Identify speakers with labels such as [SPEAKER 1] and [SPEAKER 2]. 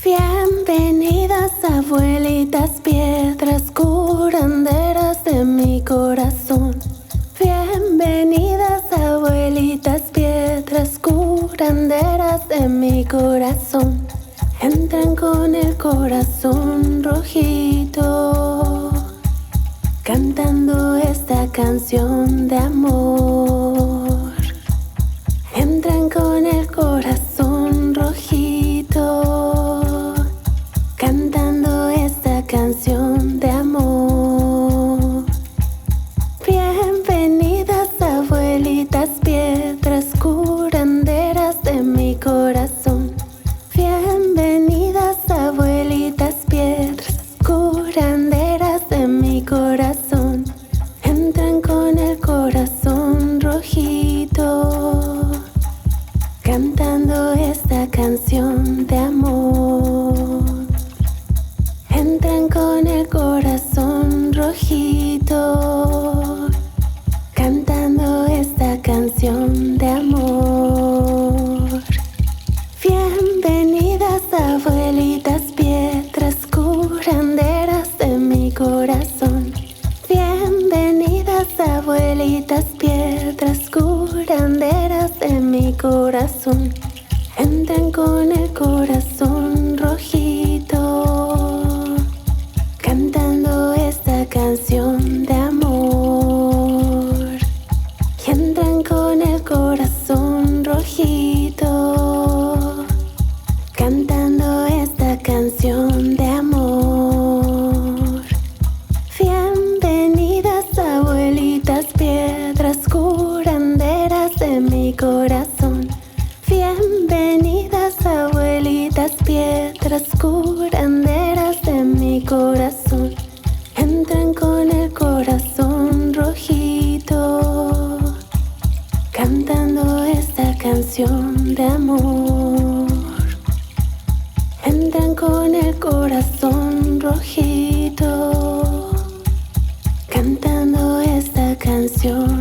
[SPEAKER 1] Bienvenidas, abuelitas, piedras curanderas de mi corazón. Bienvenidas, abuelitas, piedras curanderas de mi corazón. Entran con el corazón rojito, cantando esta canción de amor. Entran con el corazón rojito, cantando esta canción de amor. Bienvenidas, abuelitas, piedras curanderas de mi corazón. Bienvenidas, abuelitas, piedras curanderas de mi corazón. Entran con el corazón rojito, cantando esta canción de amor. Entran con el corazón rojito, cantando esta canción de amor. Bienvenidas, abuelitas, piedras curanderas de mi corazón. Bienvenidas, abuelitas, piedras curanderas de mi corazón. Entran con el corazón rojito, cantando esta canción de amor. Y entran con el corazón rojito, cantando esta canción de amor. Bienvenidas, abuelitas, piedras curanderas de mi corazón. Bienvenidas, abuelitas, piedras curanderas de mi corazón. Entran con el corazón rojito, cantando esta canción de amor. Entran con el corazón rojito, cantando esta canción